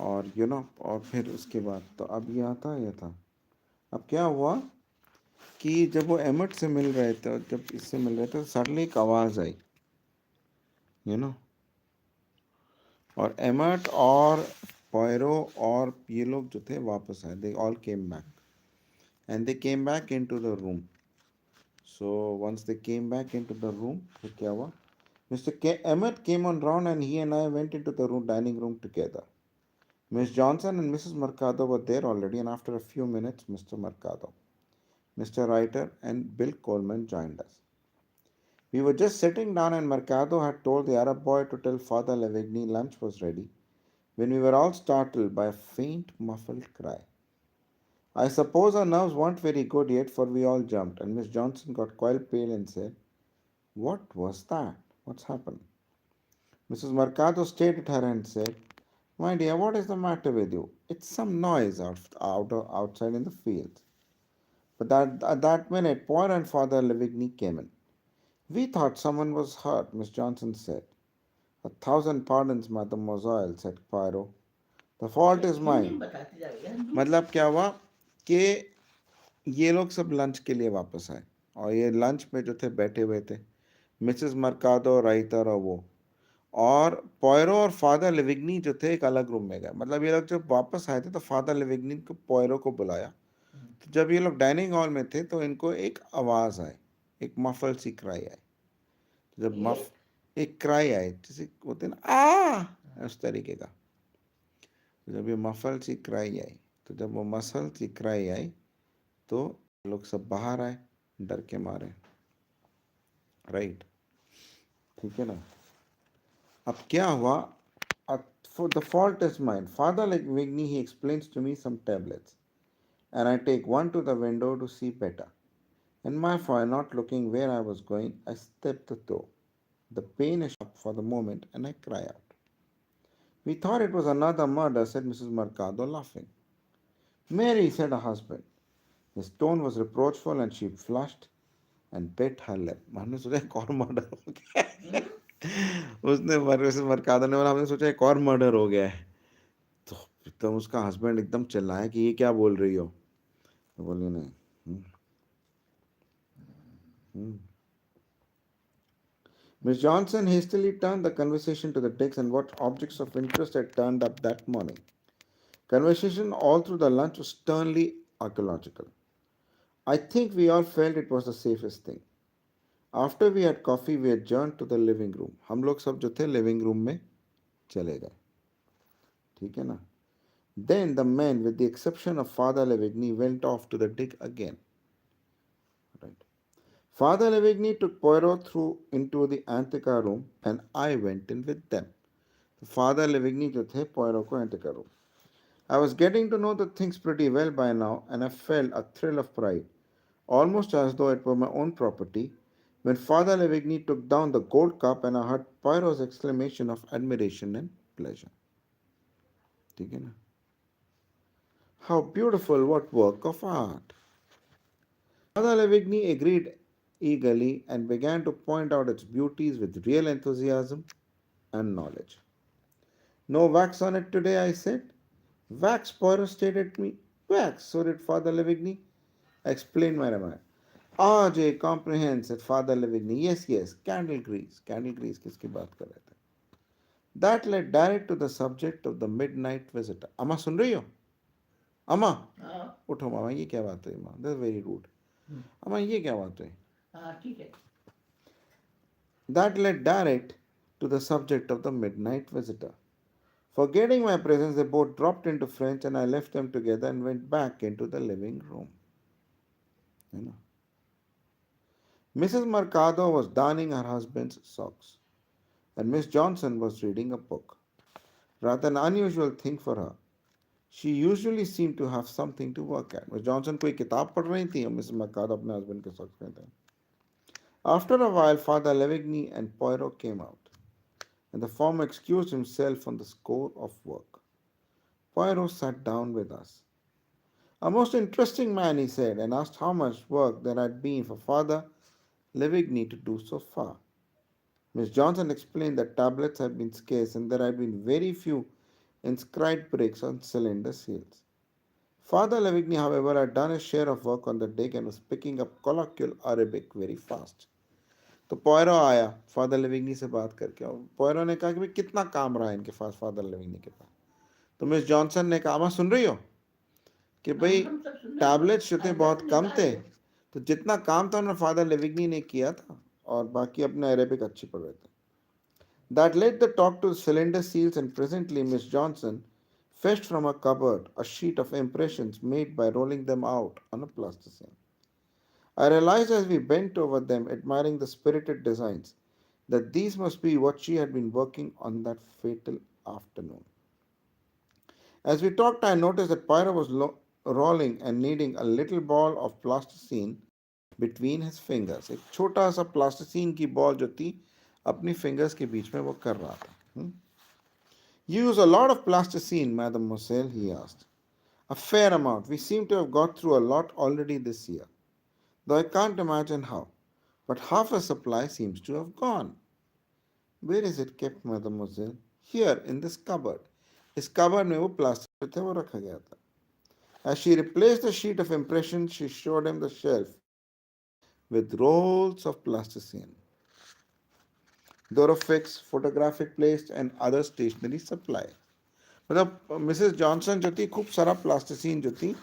और और फिर उसके बाद तो अब ये था। अब क्या हुआ कि जब वो एमट से मिल रहे थे और जब इससे मिल रहे थे तो सडनली एक आवाज़ आई, यू नो और एमट और पॉयरो और ये लोग जो थे वापस आए. They all came back and they came back into the room. So once they came back into the room, फिर क्या हुआ? Emmett came on round and he and I went into the dining room together. Miss Johnson and Mrs. Mercado were there already, and after a few minutes, Mr. Mercado, Mr. Reiter, and Bill Coleman joined us. We were just sitting down, and Mercado had told the Arab boy to tell Father Lavigny lunch was ready when we were all startled by a faint, muffled cry. I suppose our nerves weren't very good yet, for we all jumped, and Miss Johnson got quite pale and said, "What was that? What's happened?" Mrs. Mercado stared at her and said, "My dear, what is the matter with you? It's some noise outside in the fields." But at that minute, Poir and Father Lavigny came in. "We thought someone was hurt," Miss Johnson said. "A thousand pardons, mademoiselle," said Poirot. "The fault is mine." मतलब क्या हुआ कि ये लोग सब lunch के लिए वापस आए और ये लंच में जो थे बैठे हुए थे मिसेस मर्कादो, राइटर और वो, और पॉयरो और फादर लिविग्नी जो थे एक अलग रूम में गए. मतलब ये लोग जब वापस आए थे तो फादर लिविग्नी को पॉयरो को बुलाया. तो जब ये लोग डाइनिंग हॉल में थे तो इनको एक आवाज़ आई, एक मफल सी क्राई आई. तो जब एक क्राई आई जैसे होते ना उस तरीके का. तो जब ये मफल सी क्राई आई, तो जब वो मसल सी क्राई आई तो लोग सब बाहर आए डर के मारे. राइट, ठीक है ना. अब क्या हुआ? For the fault is mine. Father like Vigny, he explains to me some tablets, and I take one to the window to see better. And my father, not looking where I was going, I step the toe. The pain is sharp for the moment, and I cry out. "We thought it was another murder," said Mrs. Mercado, laughing. "Mary," said her husband. His tone was reproachful, and she flushed and bit her lip. हमने सोचा एक और murder हो गया. उसने Mrs मर्कादो ने बोला हमने सोचा एक और मर्डर हो गया है. तो एकदम उसका हस्बैंड एकदम चिल्लाया कि ये क्या बोल रही हो. तो बोली नहीं. Miss Johnson hastily turned the conversation to the digs and what objects of interest had turned up that morning. Conversation all through the lunch was sternly archaeological. I think we all felt it was the safest thing. After we had coffee, we adjourned to the living room. हम लोग सब जो थे living room में चले गए. ठीक है ना. Then the men, with the exception of Father Levigny, went off to the dig again. Right. Father Levigny took Poirot through into the Antica room, and I went in with them. Father Levigny जो थे Poirot को Antica room. I was getting to know the things pretty well by now, and I felt a thrill of pride, almost as though it were my own property, when Father Levigny took down the gold cup and I heard Poirot's exclamation of admiration and pleasure. ठीक है ना? How beautiful, what work of art! Father Levigny agreed eagerly and began to point out its beauties with real enthusiasm and knowledge. "No wax on it today," I said. "Wax," Poirot stared at me. "Wax," so did Father Levigny. I explained my remark. "Ah, Jay comprehends," said Father Levigny. "Yes, yes, candle grease." Candle grease किसकी बात कर रहे थे? That led direct to the subject of the midnight visitor. अम्मा सुन रही हो? अम्मा उठो मामा, ये क्या बात हुई? माँ, this is very rude. अम्मा ये क्या बात हुई? ठीक है. That led direct to the subject of the midnight visitor. Forgetting my presence, they both dropped into French and I left them together and went back into the living room. You know. Mrs. Mercado was darning her husband's socks, and Miss Johnson was reading a book. Rather an unusual thing for her. She usually seemed to have something to work at. Miss Johnson कोई किताब पढ़ रही थी और Mrs. Mercado अपने husband के socks में थे. After a while, Father Levigny and Poirot came out, and the former excused himself on the score of work. Poirot sat down with us. "A most interesting man," he said, and asked how much work there had been for Father Levigny to do so far. Miss Johnson explained that tablets had been scarce and there had been very few inscribed bricks on cylinder seals. Father Lavigny, however, had done his share of work on the deck and was picking up colloquial Arabic very fast. तो पोयरो आया father लिविंगनी से बात करके और पोयरो ने कहा कि भाई कितना काम रहा है इनके पास फादर लिविंगनी के पास तो मिस जॉनसन ने कहा अमा सुन रही हो कि भाई टैबलेट्स जो थे बहुत कम थे तो जितना काम था उन्होंने फादर लिविंगनी ने किया था और बाकी अपने अरेबिक अच्छी पढ़ रहे थे That led the talk to cylinder seals, and presently Miss Johnson fetched from her cupboard a sheet of impressions made by rolling them out on a plasticine. I realized as we bent over them, admiring the spirited designs, that these must be what she had been working on that fatal afternoon. As we talked, I noticed that Pyro was rolling and kneading a little ball of plasticine between his fingers. एक छोटा सा प्लास्टिसीन की ball जो थी अपनी fingers के बीच में वो कर रहा था. You use a lot of plasticine, mademoiselle, he asked. A fair amount. We seem to have got through a lot already this year, though I can't imagine how. But half a supply seems to have gone. Where is it kept, mademoiselle? Here, in this cupboard. इस cupboard में वो plastic थे वो रखा गया था. As she replaced the sheet of impressions, she showed him the shelf with rolls of plasticine, Dorofix, photographic plates, and other stationery supply. मतलब Mrs Johnson जो थी खूब सारा प्लास्टिसिन जो थी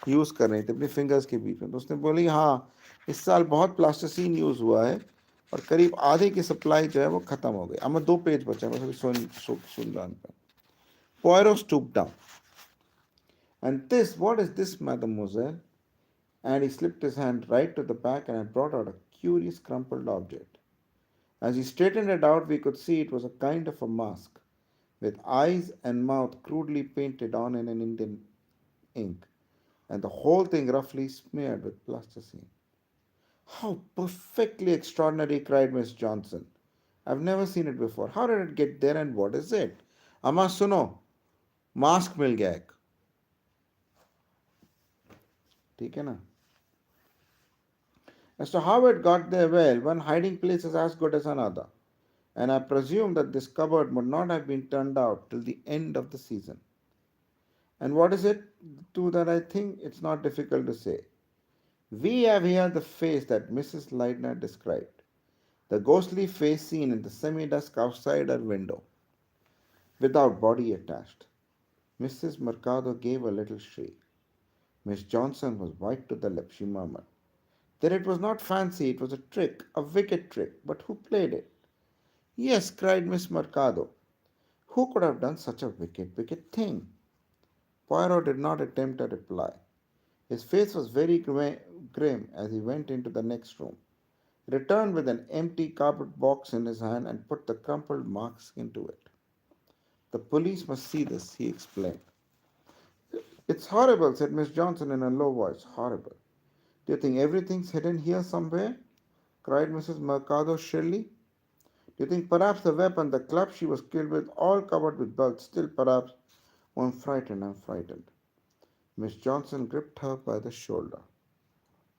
यूज़ कर रही थी अपनी फिंगर्स के बीच में तो उसने बोली हाँ इस साल बहुत प्लास्टिसिन यूज़ हुआ है और करीब आधे की सप्लाई जो है वो ख़त्म हो गई अब मैं 2 पेज बचा बस अभी सुन जान पे Poirot stooped down. And this, what is this, mademoiselle? And he slipped his hand right to the back and brought out a curious crumpled object. As he straightened it out, we could see it was a kind of a mask, with eyes and mouth crudely painted on in an Indian ink, and the whole thing roughly smeared with plasticine. How perfectly extraordinary, cried Miss Johnson. I've never seen it before. How did it get there and what is it? Amma suno, mask मिल गया एक. ठीक है ना? As to how it got there, well, one hiding place is as good as another, and I presume that this cupboard would not have been turned out till the end of the season. And what is it to that I think? It's not difficult to say. We have here the face that Mrs. Leitner described, the ghostly face seen in the semi-dusk outside her window, without body attached. Mrs. Mercado gave a little shriek. Miss Johnson was white to the lips. She murmured, that it was not fancy, it was a trick, a wicked trick. But who played it? Yes, cried Miss Mercado. Who could have done such a wicked, wicked thing? Poirot did not attempt a reply. His face was very grim as he went into the next room, returned with an empty cardboard box in his hand, and put the crumpled marks into it. The police must see this, he explained. It's horrible, said Miss Johnson in a low voice. Horrible. Do you think everything's hidden here somewhere? Cried Mrs. Mercado shrilly. Do you think perhaps the weapon, the club she was killed with, all covered with blood, still perhaps? Oh, I'm frightened, I'm frightened. Miss Johnson gripped her by the shoulder.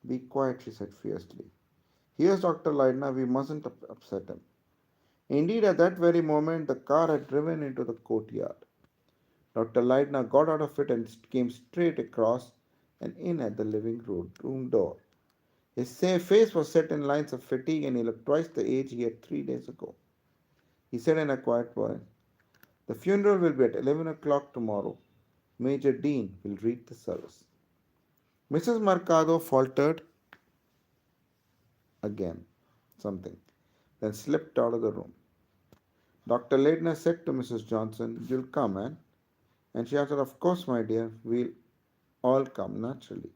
Be quiet, she said fiercely. Here's Dr. Leitner, we mustn't upset him. Indeed, at that very moment, the car had driven into the courtyard. Dr. Leitner got out of it and came straight across and in at the living room door. His face was set in lines of fatigue and he looked twice the age he had 3 days ago. He said in a quiet voice, the funeral will be at 11 o'clock tomorrow. Major Dean will read the service. Mrs. Mercado faltered again something, then slipped out of the room. Dr. Leitner said to Mrs. Johnson, you'll come, Anne? And she answered, of course, my dear, we'll all come, naturally.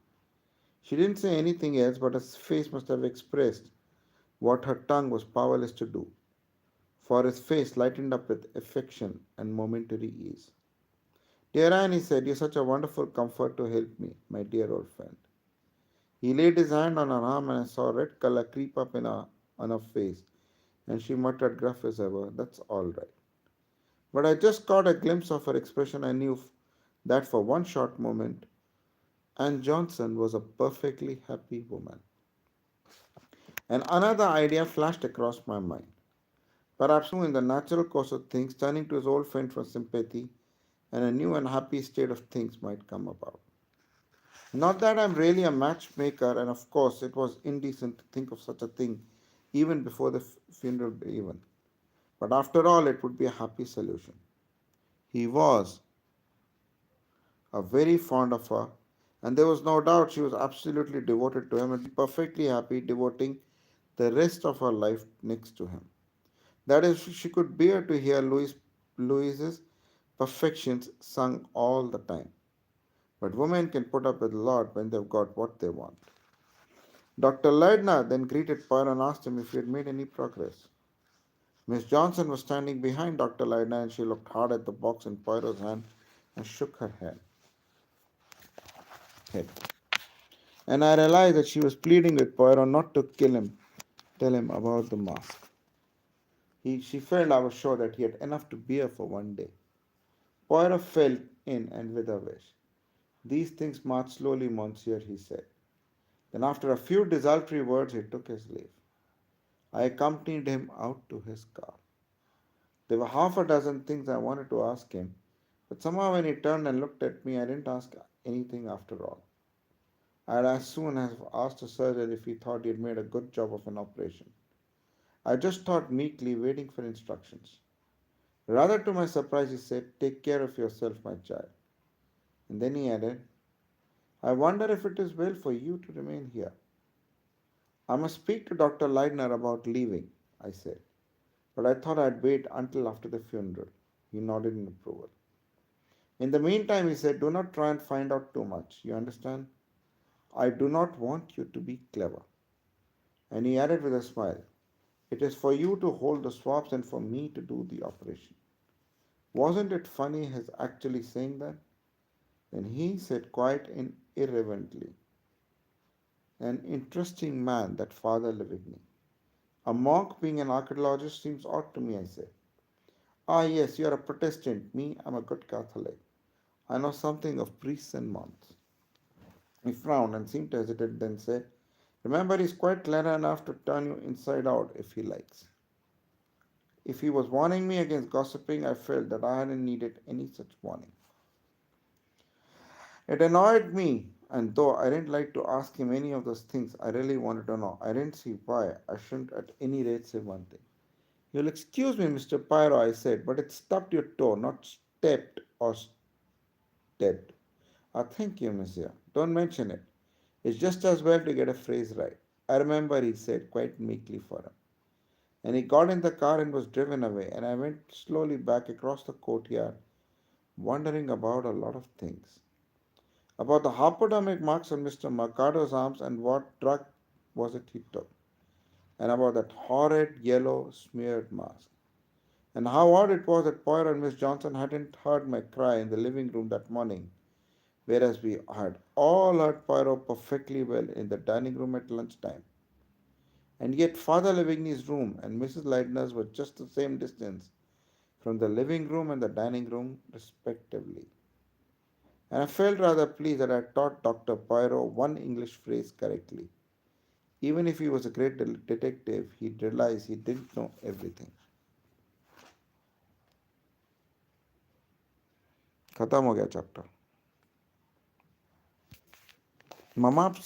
She didn't say anything else, but her face must have expressed what her tongue was powerless to do, for his face lightened up with affection and momentary ease. Dear Anne, he said, you're such a wonderful comfort to help me, my dear old friend. He laid his hand on her arm and I saw red color creep up on her face, and she muttered gruff as ever, that's all right. But I just caught a glimpse of her expression. I knew that for one short moment, Anne Johnson was a perfectly happy woman. And another idea flashed across my mind. Perhaps in the natural course of things, turning to his old friend for sympathy, and a new and happy state of things might come about. Not that I'm really a matchmaker, and of course it was indecent to think of such a thing even before the funeral even. But after all, it would be a happy solution. He was very fond of her, and there was no doubt she was absolutely devoted to him and perfectly happy devoting the rest of her life next to him. That is, she could bear to hear Louis's perfections sung all the time. But women can put up with a lot when they've got what they want. Dr. Leidner then greeted Pearl and asked him if he had made any progress. Miss Johnson was standing behind Dr. Leidner and she looked hard at the box in Poirot's hand and shook her head. And I realized that she was pleading with Poirot not to kill him, tell him about the mask. She felt, I was sure, that he had enough to bear for one day. Poirot fell in and with a wish. These things march slowly, monsieur, he said. Then, after a few desultory words, he took his leave. I accompanied him out to his car. There were half a dozen things I wanted to ask him, but somehow when he turned and looked at me, I didn't ask anything after all. I had as soon have asked the surgeon if he thought he had made a good job of an operation. I just thought meekly, waiting for instructions. Rather to my surprise, he said, "Take care of yourself, my child." And then he added, "I wonder if it is well for you to remain here." "I must speak to Dr. Leidner about leaving," I said, "but I thought I'd wait until after the funeral." He nodded in approval. "In the meantime," he said, "do not try and find out too much. You understand? I do not want you to be clever." And he added with a smile, "It is for you to hold the swabs and for me to do the operation." Wasn't it funny his actually saying that? Then he said quite irreverently, "An interesting man, that Father Lavigny. A monk being an archaeologist seems odd to me," I said. "Ah, yes, you are a Protestant. Me, I'm a good Catholic. I know something of priests and monks." He frowned and seemed to hesitate, then said, "Remember, he's quite clever enough to turn you inside out if he likes." If he was warning me against gossiping, I felt that I hadn't needed any such warning. It annoyed me, and though I didn't like to ask him any of those things I really wanted to know, I didn't see why I shouldn't at any rate say one thing. "You'll excuse me, Mr. Pyro," I said, "but it stubbed your toe, not stepped or stepped." "Ah, thank you, monsieur. Don't mention it. It's just as well to get a phrase right." "I remember," he said, quite meekly for him. And he got in the car and was driven away, and I went slowly back across the courtyard, wondering about a lot of things. About the hypodermic marks on Mr. Mercado's arms and what drug was it he took, and about that horrid yellow smeared mask, and how odd it was that Poirot and Miss Johnson hadn't heard my cry in the living room that morning, whereas we had all heard Poirot perfectly well in the dining room at lunchtime. And yet Father Lavigny's room and Mrs. Leidner's were just the same distance from the living room and the dining room, respectively. And I felt rather pleased that I taught Dr. Poirot one English phrase correctly. Even if he was a great detective, he'd realize he didn't know everything. खत्म हो गया chapter. ममाप्स